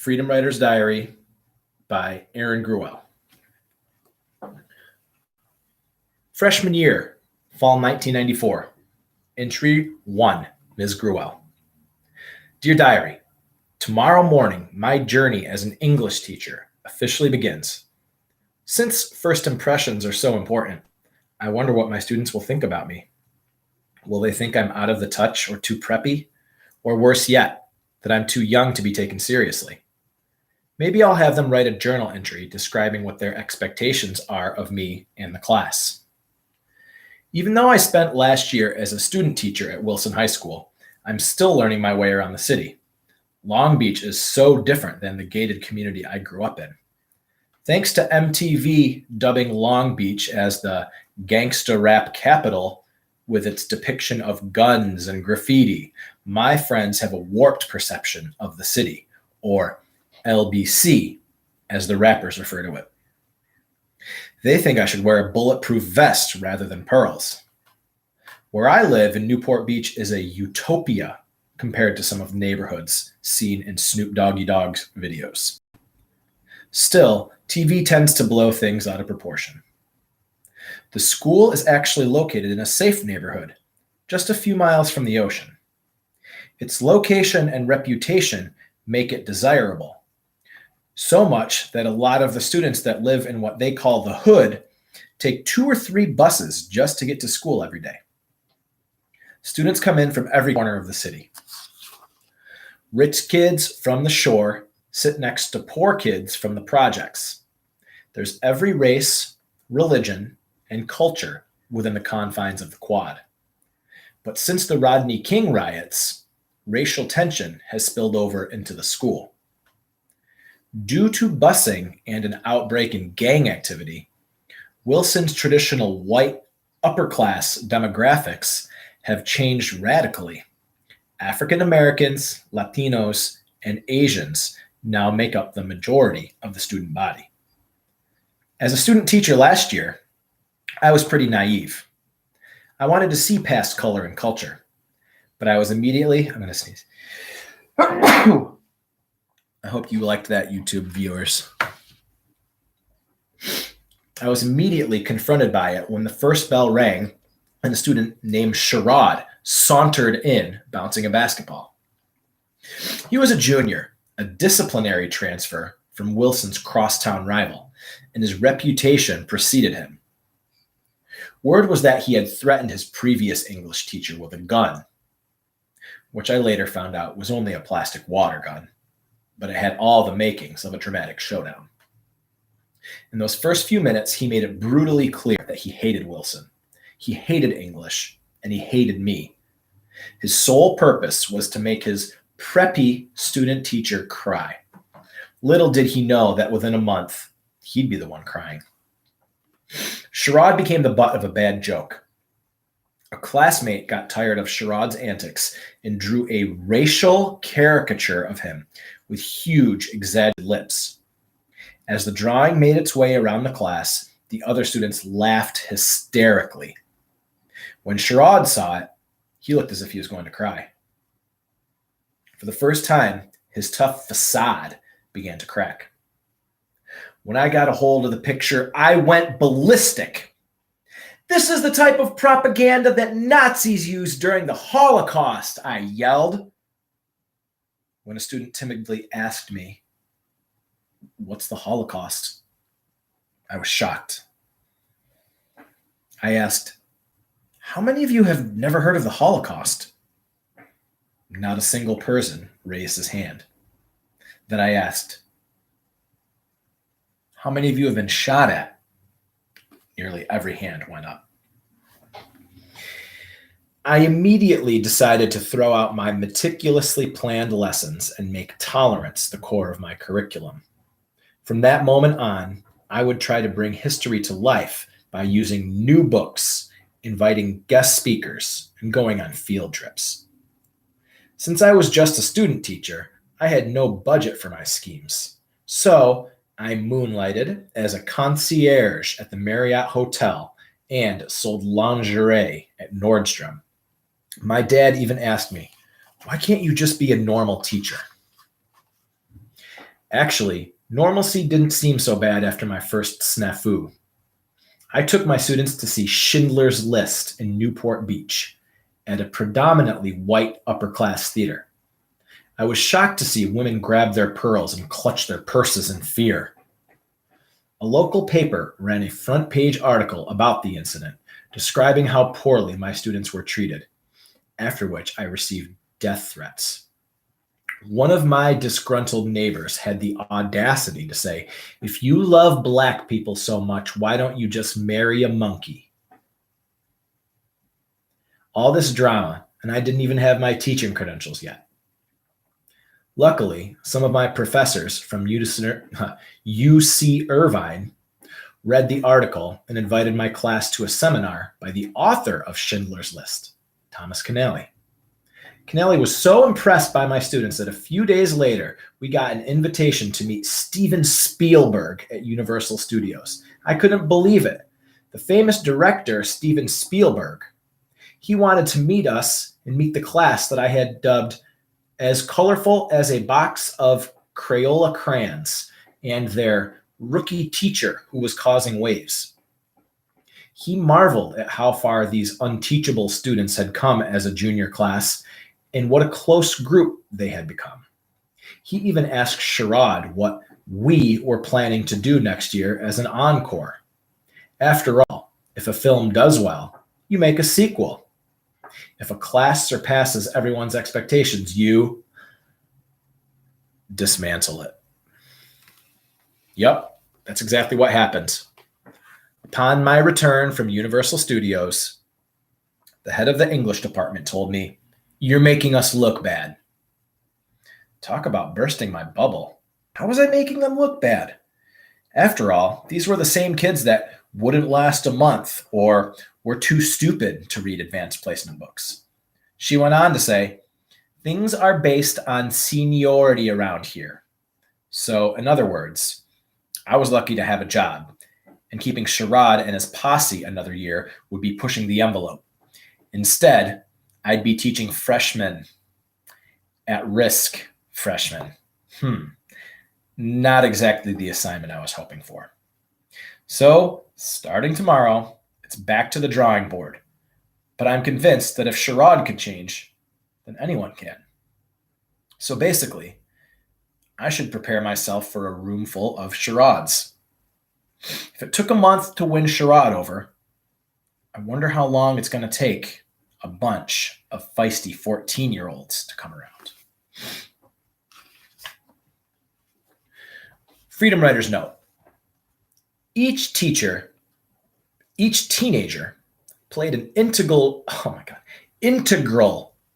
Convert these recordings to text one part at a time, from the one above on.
Freedom Writer's Diary by Erin Gruwell. Freshman year, fall 1994. Entry 1, Ms. Gruwell. Dear Diary, tomorrow morning, my journey as an English teacher officially begins. Since first impressions are so important, I wonder what my students will think about me. Will they think I'm out of the touch or too preppy? Or worse yet, that I'm too young to be taken seriously? Maybe I'll have them write a journal entry describing what their expectations are of me and the class. Even though I spent last year as a student teacher at Wilson High School, I'm still learning my way around the city. Long Beach is so different than the gated community I grew up in. Thanks to MTV dubbing Long Beach as the gangsta rap capital with its depiction of guns and graffiti, my friends have a warped perception of the city, or LBC, as the rappers refer to it. They think I should wear a bulletproof vest rather than pearls. Where I live in Newport Beach is a utopia compared to some of the neighborhoods seen in Snoop Doggy Dogg's videos. Still, TV tends to blow things out of proportion. The school is actually located in a safe neighborhood, just a few miles from the ocean. Its location and reputation make it desirable. So much that a lot of the students that live in what they call the hood take 2 or 3 buses just to get to school every day. Students come in from every corner of the city. Rich kids from the shore sit next to poor kids from the projects. There's every race, religion, and culture within the confines of the quad. But since the Rodney King riots, racial tension has spilled over into the school. Due to busing and an outbreak in gang activity, Wilson's traditional white upper-class demographics have changed radically. African Americans, Latinos, and Asians now make up the majority of the student body. As a student teacher last year, I was pretty naive. I wanted to see past color and culture, but I was immediately, I'm going to sneeze. I hope you liked that, YouTube viewers. I was immediately confronted by it when the first bell rang and a student named Sherrod sauntered in, bouncing a basketball. He was a junior, a disciplinary transfer from Wilson's crosstown rival, and his reputation preceded him. Word was that he had threatened his previous English teacher with a gun, which I later found out was only a plastic water gun, but it had all the makings of a dramatic showdown. In those first few minutes, he made it brutally clear that he hated Wilson. He hated English, and he hated me. His sole purpose was to make his preppy student teacher cry. Little did he know that within a month, he'd be the one crying. Sherrod became the butt of a bad joke. A classmate got tired of Sherrod's antics and drew a racial caricature of him with huge, exaggerated lips. As the drawing made its way around the class, the other students laughed hysterically. When Sherrod saw it, he looked as if he was going to cry. For the first time, his tough facade began to crack. When I got a hold of the picture, I went ballistic. "This is the type of propaganda that Nazis used during the Holocaust," I yelled. When a student timidly asked me, "What's the Holocaust?" I was shocked. I asked, "How many of you have never heard of the Holocaust?" Not a single person raised his hand. Then I asked, "How many of you have been shot at?" Nearly every hand went up. I immediately decided to throw out my meticulously planned lessons and make tolerance the core of my curriculum. From that moment on, I would try to bring history to life by using new books, inviting guest speakers, and going on field trips. Since I was just a student teacher, I had no budget for my schemes. So I moonlighted as a concierge at the Marriott Hotel and sold lingerie at Nordstrom. My dad even asked me, "Why can't you just be a normal teacher?" Actually, normalcy didn't seem so bad after my first snafu. I took my students to see Schindler's List in Newport Beach at a predominantly white upper-class theater. I was shocked to see women grab their pearls and clutch their purses in fear. A local paper ran a front-page article about the incident, describing how poorly my students were treated, after which I received death threats. One of my disgruntled neighbors had the audacity to say, "If you love black people so much, why don't you just marry a monkey?" All this drama, and I didn't even have my teaching credentials yet. Luckily, some of my professors from UC Irvine read the article and invited my class to a seminar by the author of Schindler's List, Thomas Keneally. Keneally was so impressed by my students that a few days later, we got an invitation to meet Steven Spielberg at Universal Studios. I couldn't believe it. The famous director, Steven Spielberg, he wanted to meet us and meet the class that I had dubbed as colorful as a box of Crayola crayons and their rookie teacher who was causing waves. He marveled at how far these unteachable students had come as a junior class and what a close group they had become. He even asked Sherrod what we were planning to do next year as an encore. After all, if a film does well, you make a sequel. If a class surpasses everyone's expectations, you dismantle it. Yep, that's exactly what happened. Upon my return from Universal Studios, the head of the English department told me, "You're making us look bad." Talk about bursting my bubble. How was I making them look bad? After all, these were the same kids that wouldn't last a month or were too stupid to read advanced placement books. She went on to say, "Things are based on seniority around here." So, in other words, I was lucky to have a job, and keeping Sherrod and his posse another year would be pushing the envelope. Instead, I'd be teaching freshmen, at-risk freshmen. Not exactly the assignment I was hoping for. So, starting tomorrow, it's back to the drawing board. But I'm convinced that if Sherrod could change, then anyone can. So basically, I should prepare myself for a room full of Sherrods. If it took a month to win Sherrod over, I wonder how long it's going to take a bunch of feisty 14-year-olds to come around. Freedom Writer's note. Each teenager played an integral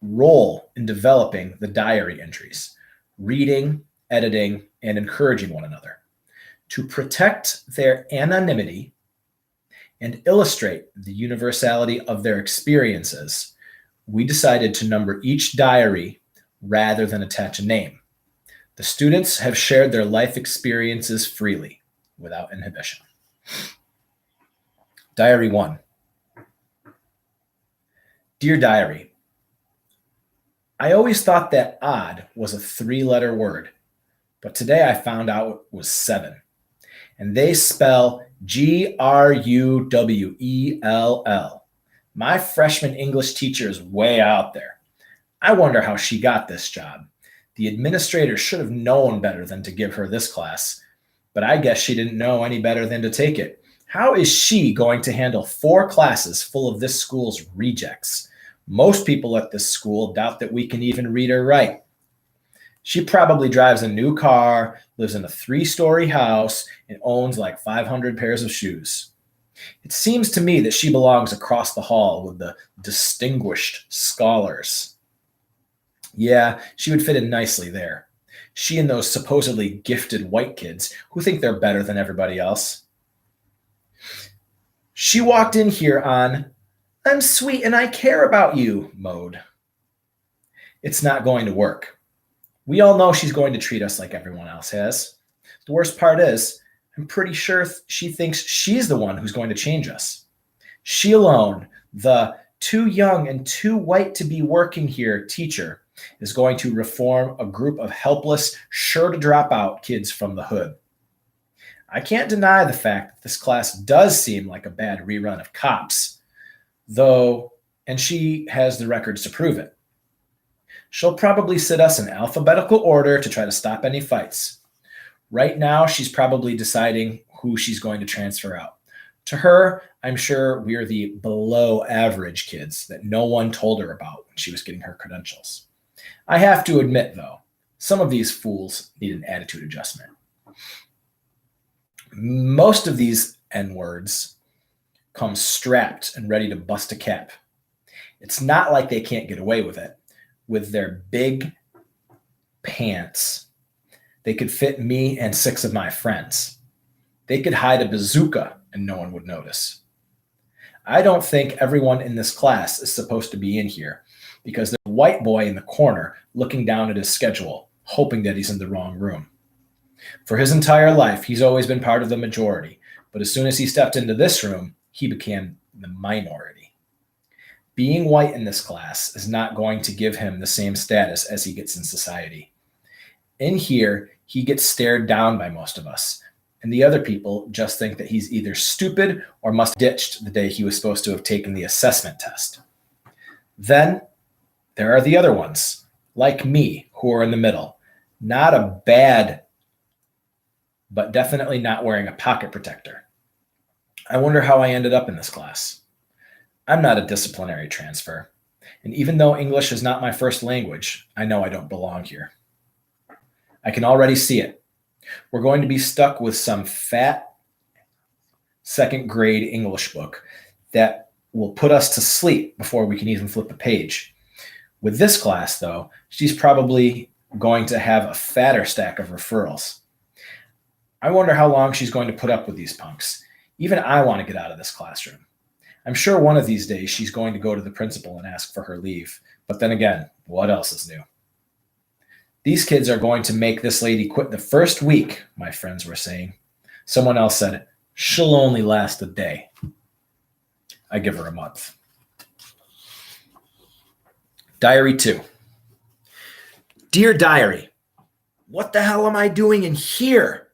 role in developing the diary entries, reading, editing, and encouraging one another. To protect their anonymity and illustrate the universality of their experiences, we decided to number each diary rather than attach a name. The students have shared their life experiences freely, without inhibition. Diary 1. Dear Diary, I always thought that odd was a 3-letter word, but today I found out it was 7. And they spell Gruwell. My freshman English teacher is way out there. I wonder how she got this job. The administrator should have known better than to give her this class, but I guess she didn't know any better than to take it. How is she going to handle 4 classes full of this school's rejects? Most people at this school doubt that we can even read or write. She probably drives a new car, lives in a 3-story house, and owns like 500 pairs of shoes. It seems to me that she belongs across the hall with the distinguished scholars. Yeah, she would fit in nicely there. She and those supposedly gifted white kids who think they're better than everybody else. She walked in here on, "I'm sweet and I care about you" mode. It's not going to work. We all know she's going to treat us like everyone else has. The worst part is, I'm pretty sure she thinks she's the one who's going to change us. She alone, the too young and too white to be working here teacher, is going to reform a group of helpless, sure to drop out kids from the hood. I can't deny the fact that this class does seem like a bad rerun of Cops, though, and she has the records to prove it. She'll probably sit us in alphabetical order to try to stop any fights. Right now, she's probably deciding who she's going to transfer out. To her, I'm sure we're the below average kids that no one told her about when she was getting her credentials. I have to admit, though, some of these fools need an attitude adjustment. Most of these N-words come strapped and ready to bust a cap. It's not like they can't get away with it. With their big pants, they could fit me and 6 of my friends. They could hide a bazooka and no one would notice. I don't think everyone in this class is supposed to be in here because there's a white boy in the corner looking down at his schedule, hoping that he's in the wrong room. For his entire life, he's always been part of the majority, but as soon as he stepped into this room, he became the minority. Being white in this class is not going to give him the same status as he gets in society. In here, he gets stared down by most of us, and the other people just think that he's either stupid or must have ditched the day he was supposed to have taken the assessment test. Then there are the other ones, like me, who are in the middle. Not a bad, but definitely not wearing a pocket protector. I wonder how I ended up in this class. I'm not a disciplinary transfer, and even though English is not my first language, I know I don't belong here. I can already see it. We're going to be stuck with some fat second grade English book that will put us to sleep before we can even flip a page. With this class, though, she's probably going to have a fatter stack of referrals. I wonder how long she's going to put up with these punks. Even I want to get out of this classroom. I'm sure one of these days she's going to go to the principal and ask for her leave. But then again, what else is new? These kids are going to make this lady quit the first week, my friends were saying. Someone else said, she'll only last a day. I give her a month. Diary 2. Dear Diary, what the hell am I doing in here?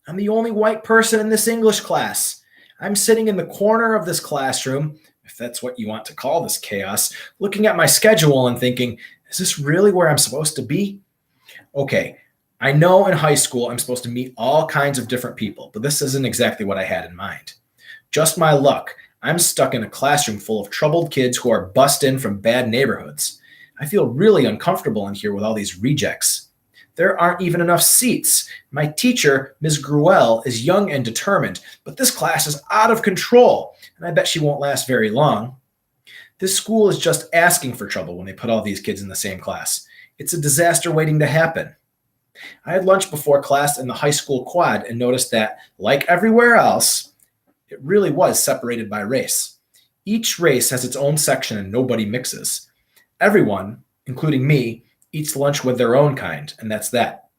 I'm the only white person in this English class. I'm sitting in the corner of this classroom, if that's what you want to call this chaos, looking at my schedule and thinking, is this really where I'm supposed to be? Okay, I know in high school I'm supposed to meet all kinds of different people, but this isn't exactly what I had in mind. Just my luck, I'm stuck in a classroom full of troubled kids who are bussed in from bad neighborhoods. I feel really uncomfortable in here with all these rejects. There aren't even enough seats. My teacher, Ms. Gruwell, is young and determined, but this class is out of control, and I bet she won't last very long. This school is just asking for trouble when they put all these kids in the same class. It's a disaster waiting to happen. I had lunch before class in the high school quad and noticed that, like everywhere else, it really was separated by race. Each race has its own section and nobody mixes. Everyone, including me, eats lunch with their own kind, and that's that.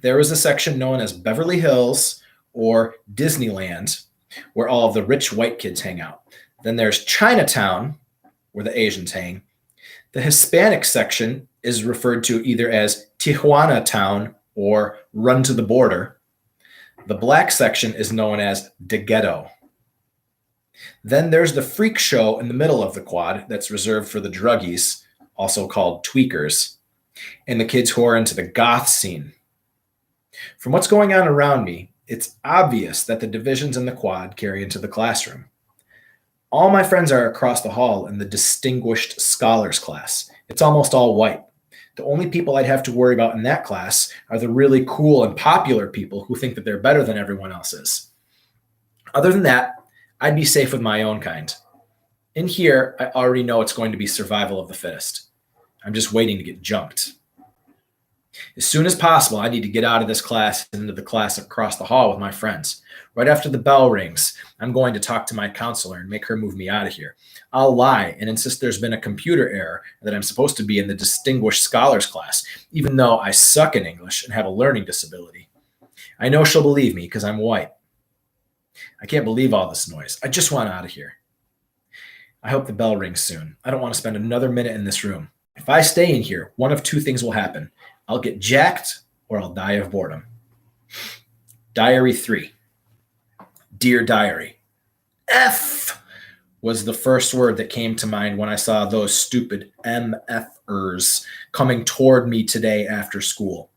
There is a section known as Beverly Hills or Disneyland, where all of the rich white kids hang out. Then there's Chinatown, where the Asians hang. The Hispanic section is referred to either as Tijuana Town or Run to the Border. The black section is known as the Ghetto. Then there's the freak show in the middle of the quad that's reserved for the druggies, also called tweakers, and the kids who are into the goth scene. From what's going on around me, it's obvious that the divisions in the quad carry into the classroom. All my friends are across the hall in the distinguished scholars class. It's almost all white. The only people I'd have to worry about in that class are the really cool and popular people who think that they're better than everyone else is. Other than that, I'd be safe with my own kind. In here, I already know it's going to be survival of the fittest. I'm just waiting to get jumped. As soon as possible, I need to get out of this class and into the class across the hall with my friends. Right after the bell rings, I'm going to talk to my counselor and make her move me out of here. I'll lie and insist there's been a computer error, that I'm supposed to be in the distinguished scholars class, even though I suck in English and have a learning disability. I know she'll believe me because I'm white. I can't believe all this noise. I just want out of here. I hope the bell rings soon. I don't want to spend another minute in this room. If I stay in here, one of two things will happen. I'll get jacked or I'll die of boredom. Diary 3. Dear Diary. F was the first word that came to mind when I saw those stupid MFers coming toward me today after school.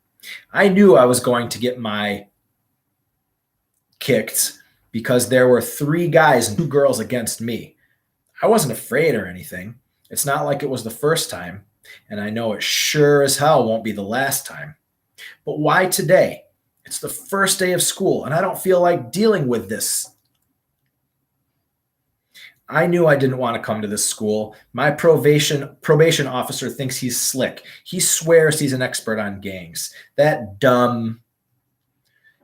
I knew I was going to get my kicked because there were 3 guys and 2 girls against me. I wasn't afraid or anything. It's not like it was the first time, and I know it sure as hell won't be the last time. But why today? It's the first day of school, and I don't feel like dealing with this. I knew I didn't want to come to this school. My probation officer thinks he's slick. He swears he's an expert on gangs. That dumb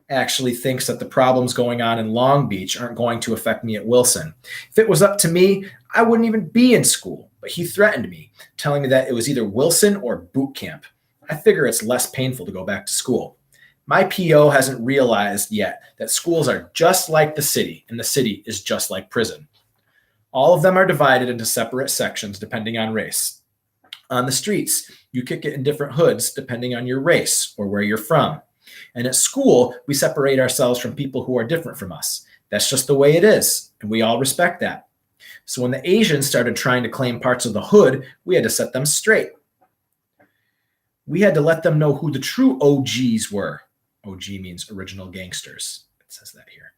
actually thinks that the problems going on in Long Beach aren't going to affect me at Wilson. If it was up to me, I wouldn't even be in school. But he threatened me, telling me that it was either Wilson or boot camp. I figure it's less painful to go back to school. My PO hasn't realized yet that schools are just like the city, and the city is just like prison. All of them are divided into separate sections depending on race. On the streets, you kick it in different hoods depending on your race or where you're from. And at school, we separate ourselves from people who are different from us. That's just the way it is, and we all respect that. So when the Asians started trying to claim parts of the hood, we had to set them straight. We had to let them know who the true OGs were. OG means original gangsters. It says that here.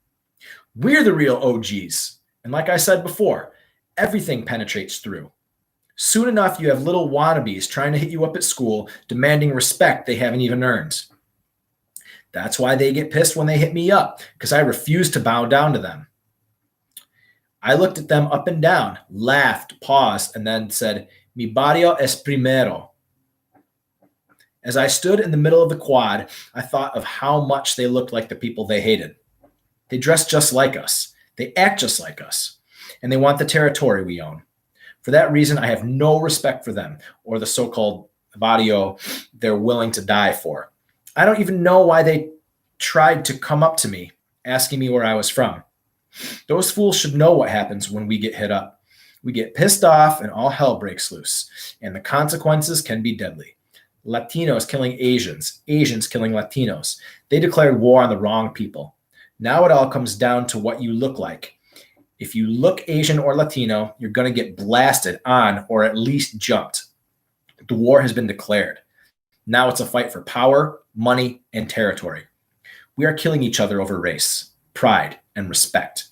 We're the real OGs. And like I said before, everything penetrates through. Soon enough, you have little wannabes trying to hit you up at school, demanding respect they haven't even earned. That's why they get pissed when they hit me up, because I refuse to bow down to them. I looked at them up and down, laughed, paused, and then said, "Mi barrio es primero." As I stood in the middle of the quad, I thought of how much they looked like the people they hated. They dress just like us. They act just like us. And they want the territory we own. For that reason, I have no respect for them or the so-called barrio they're willing to die for. I don't even know why they tried to come up to me, asking me where I was from. Those fools should know what happens when we get hit up. We get pissed off and all hell breaks loose, and the consequences can be deadly. Latinos killing Asians, Asians killing Latinos. They declared war on the wrong people. Now it all comes down to what you look like. If you look Asian or Latino, you're going to get blasted on or at least jumped. The war has been declared. Now it's a fight for power, money, and territory. We are killing each other over race, pride, and respect.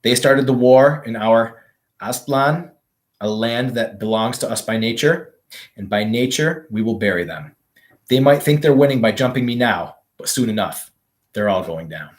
They started the war in our Aztlan, a land that belongs to us by nature, and by nature, we will bury them. They might think they're winning by jumping me now, but soon enough, they're all going down.